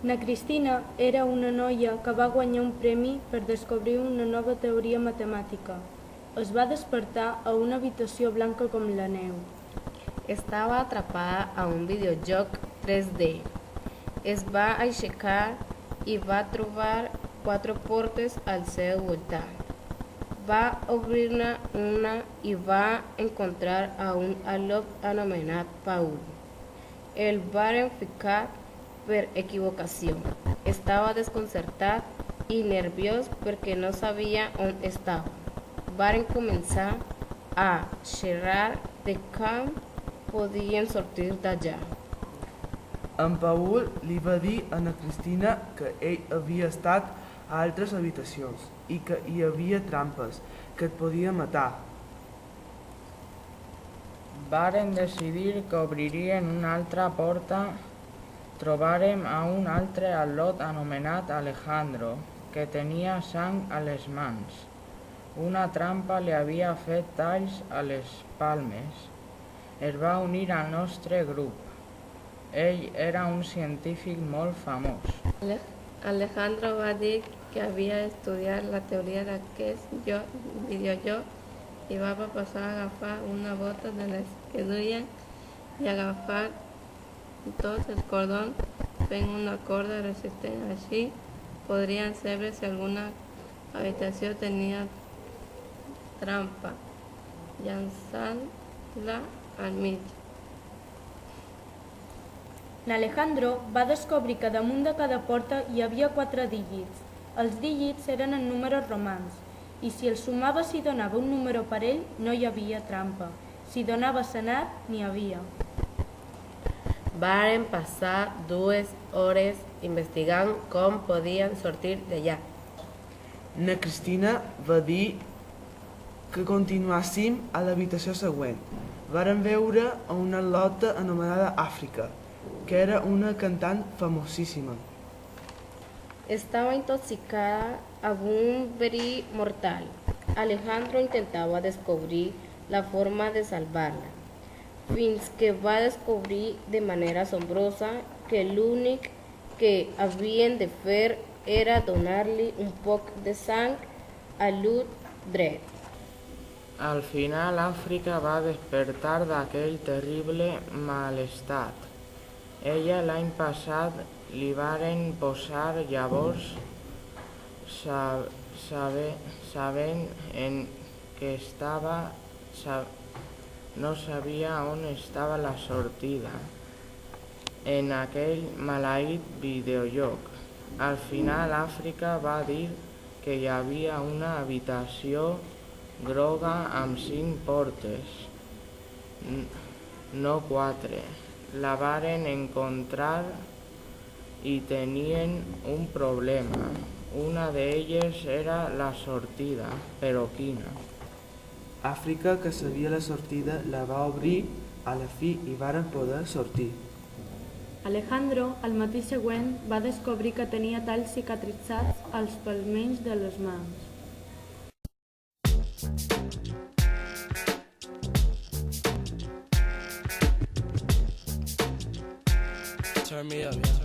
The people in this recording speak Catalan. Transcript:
Na Cristina era una noia que va guanyar un premi per descobrir una nova teoria matemàtica. Es va despertar a una habitació blanca com la neu. Estava atrapada a un videojoc 3D. Es va aixecar i va trobar 4 portes al seu voltant. Va obrir-ne una i va encontrar a un alumne anomenat Paul. El varen ficar per equivocació. Estava desconcertat i nerviós perquè no sabia on estava. Varen començar a xerrar de com podien sortir d'allà. En Paul li va dir a na Cristina que ell havia estat a altres habitacions i que hi havia trampes, que et podia matar. Varen decidir que obririen una altra porta. Trobarem a un altre al·lot anomenat Alejandro, que tenia sang a les mans. Una trampa li havia fet talls a les palmes. Es va unir al nostre grup. Ell era un científic molt famós. Alejandro va dir que havia estudiat la teoria d'aquest videojoc i va passar a agafar una bota de les que duien i agafar tots els cordons fent una corda resistent. Així podrien saber si alguna habitació tenia trampa, llançant-la al mig. Alejandro va descobrir que damunt de cada porta hi havia 4 dígits. Els dígits eren en números romans, i si els sumaves i donava un número parell, no hi havia trampa. Si donava senar, n'hi havia. Varen passar 2 hores investigant com podien sortir d'allà. Na Cristina va dir que continuàssim a l'habitació següent. Varen veure a una al·lota anomenada Àfrica, que era una cantant famosíssima. Estava intoxicada amb un verí mortal. Alejandro intentava descobrir la forma de salvar-la, fins que va descobrir de manera assombrosa que l'únic que havien de fer era donar-li un poc de sang a l'ull dret. Al final, Àfrica va despertar d'aquell terrible malestat. Ella l'any passat li varen posar llavors, sabent que no sabia on estava la sortida en aquell maleït videojoc. Al final, Àfrica va dir que hi havia una habitació groga amb 5 portes, no 4. La varen encontrar i tenien un problema. Una d'elles era la sortida, però quina? Àfrica, que sabia la sortida, la va obrir a la fi i varen poder sortir. Alejandro, al matí següent, va descobrir que tenia talls cicatritzats als palmells de les mans. Turn me up, yeah.